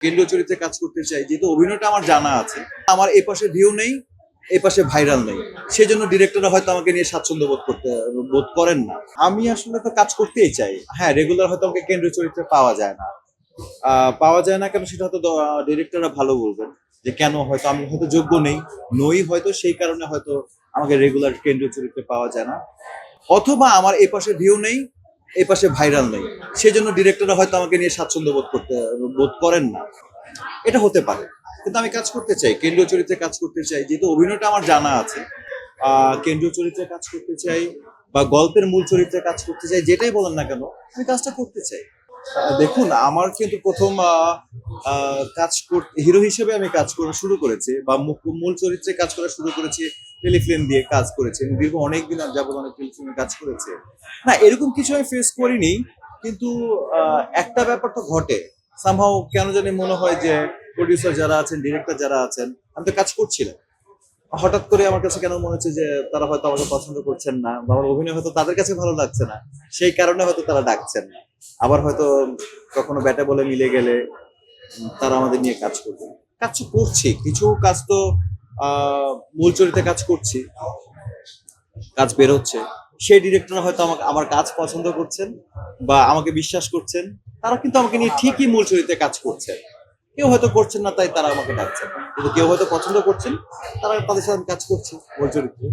কেন্দ্রীয় চরিত্রে কাজ করতে চাই, যেহেতু অভিনয়টা আমার জানা আছে। আমার এই পাশে ভিউ নেই, এই পাশে ভাইরাল নেই, সেজন্য ডিরেক্টররা হয়তো আমাকে নিয়ে স্বাচ্ছন্দ্য বোধ করেন না। আমি আসলে তো কাজ করতেই চাই। হ্যাঁ, রেগুলার হয়তো আমাকে কেন্দ্রীয় চরিত্রে পাওয়া যায় না। পাওয়া যায় না কেন, সেটা হয়তো ডিরেক্টররা ভালো বলবেন যে কেন, হয়তো আমি হয়তো যোগ্য নই হয়তো, সেই কারণে হয়তো আমাকে রেগুলার কেন্দ্রীয় চরিত্রে পাওয়া যায় না। অথবা আমার এই পাশে ভিউ নেই, এই পাশে ভাইরাল নেই, সেজন্য ডিরেক্টররা হয়তো আমাকে নিয়ে স্বাচ্ছন্দ্য বোধ করেন না। এটা হতে পারে, কিন্তু আমি কাজ করতে চাই, কেন্দ্রীয় চরিত্রে কাজ করতে চাই, যেহেতু অভিনয়টা আমার জানা আছে। কেন্দ্রীয় চরিত্রে কাজ করতে চাই বা গল্পের মূল চরিত্রে কাজ করতে চাই, যেটাই বলেন না কেন, আমি কাজটা করতে চাই। দেখুন, আমার কিন্তু প্রথম হিরো হিসেবে আমি কাজ করা শুরু করেছি, বা মূল চরিত্রে কাজ করা শুরু করেছি টেলিফিল্ম দিয়ে কাজ করেছি। দীর্ঘ অনেকদিন যাবত অনেক টেলিফিল্মে কাজ করেছে। না, এরকম কিছু আমি ফেস করিনি, কিন্তু একটা ব্যাপার তো ঘটে। সামহাও কেন জানি মনে হয় যে প্রডিউসার যারা আছেন, ডিরেক্টর যারা আছেন, আমি তো কাজ করছিলাম, হঠাৎ করে আমার কাছে কেন মনে হচ্ছে যে তারা হয়তো আমাকে পছন্দ করছেন না, বা আমার অভিনয় হয়তো তাদের কাছে ভালো লাগছে না, সেই কারণে হয়তো তারা ডাকছেন না। আবার হয়তো কখনো ব্যাটে বলে মিলে গেলে তারা আমাদের নিয়ে কাজ করবে। কাজ তো করছি, কিছু কাজ তো মূল চরিত্রে কাজ করছি, কাজ বেরোচ্ছে। সেই ডিরেক্টর হয়তো আমাকে, আমার কাজ পছন্দ করছেন বা আমাকে বিশ্বাস করছেন, তারা কিন্তু আমাকে নিয়ে ঠিকই মূল চরিত্রে কাজ করছেন। কেউ হয়তো করছেন না, তাই তারা আমাকে ডাকছেন, কিন্তু কেউ হয়তো পছন্দ করছেন, তারা তাদের সাথে আমি কাজ করছি মূল চরিত্রে।